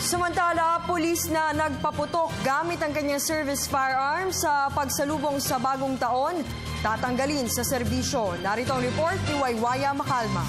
Samantala, pulis na nagpaputok gamit ang kanyang service firearm sa pagsalubong sa bagong taon, tatanggalin sa serbisyo. Narito ang report ni Waywaya Macalma.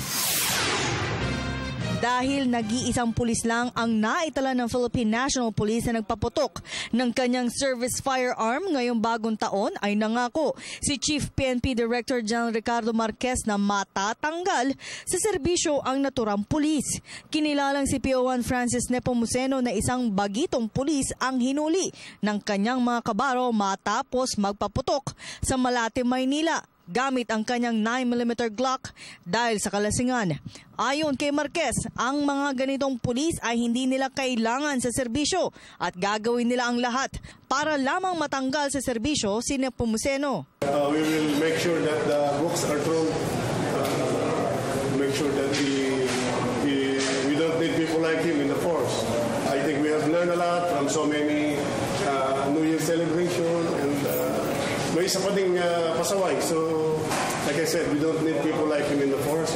Dahil nag-iisang pulis lang ang naitala ng Philippine National Police na nagpaputok ng kanyang service firearm ngayong bagong taon, ay nangako si Chief PNP Director General Ricardo Marquez na matatanggal sa serbisyo ang naturang pulis. Kinilalang si PO1 Francis Nepomuceno na isang bagitong pulis ang hinuli ng kanyang mga kabaro matapos magpaputok sa Malate, Maynila gamit ang kanyang 9mm Glock dahil sa kalasingan. Ayon kay Marquez, ang mga ganitong pulis ay hindi nila kailangan sa serbisyo at gagawin nila ang lahat para lamang matanggal sa serbisyo si Nepomuceno. We will make sure that the books are thrown. Make sure that we don't need people like him in the force. I think we have learned a lot from so many New Year celebration and may isa pa ding pasaway. So, like I said, we don't need people like him in the force.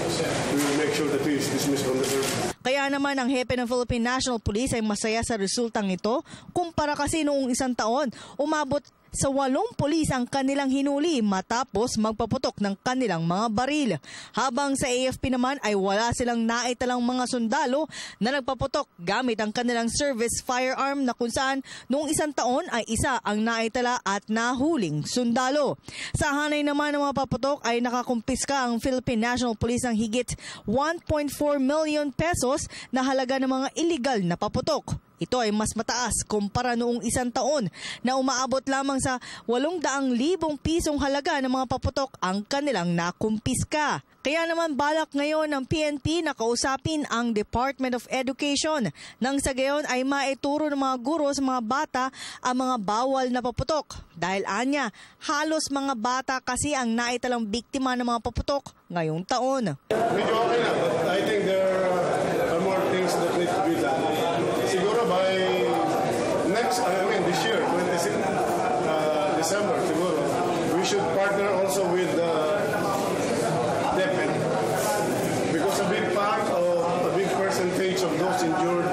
We will make sure that he is dismissed from the service. Kaya naman ang hepe ng Philippine National Police ay masaya sa resultang ito kumpara kasi noong isang taon, umabot sa 8 pulis ang kanilang hinuli matapos magpaputok ng kanilang mga baril. Habang sa AFP naman ay wala silang naitalang mga sundalo na nagpaputok gamit ang kanilang service firearm na kung saan noong isang taon ay isa ang naitala at nahuling sundalo. Sa hanay naman ng mga paputok ay nakakumpiska ang Philippine National Police ng higit 1.4 million pesos na halaga ng mga illegal na paputok. Ito ay mas mataas kumpara noong isang taon na umaabot lamang sa 800,000 pisong halaga ng mga paputok ang kanilang nakumpiska. Kaya naman balak ngayon ng PNP na kausapin ang Department of Education nang sa gayon ay maituro ng mga guro sa mga bata ang mga bawal na paputok. Dahil anya, halos mga bata kasi ang naitalang biktima ng mga paputok ngayong taon. Medyo okay na, but I think there are more things that need to be done. Siguro by this year, 26 December, siguro, we should partner also with DepEd because a big part of a big percentage of those injured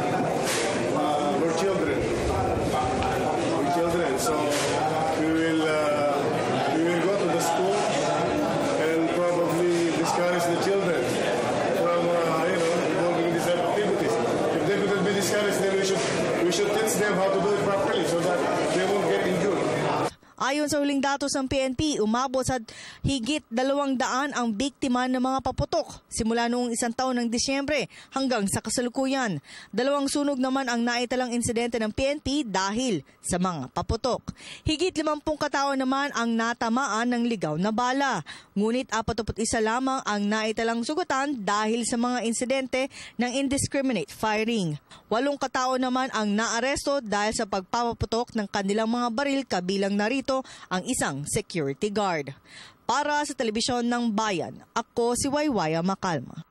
were children. So we will go to the school and probably discourage the children from involving in these activities. If they couldn't be discouraged, then we should teach them how to do it properly so that they won't get injured. Ayon sa huling datos ng PNP, umabot sa higit 200 ang biktima ng mga paputok simula noong isang taon ng Disyembre hanggang sa kasalukuyan. 2 sunog naman ang naitalang insidente ng PNP dahil sa mga paputok. Higit 50 katao naman ang natamaan ng ligaw na bala. Ngunit 41 lamang ang naitalang sugatan dahil sa mga insidente ng indiscriminate firing. 8 katao naman ang naaresto dahil sa pagpapaputok ng kanilang mga baril, kabilang narito ang isang security guard. Para sa Telebisyon ng Bayan, ako si Waywaya Macalma.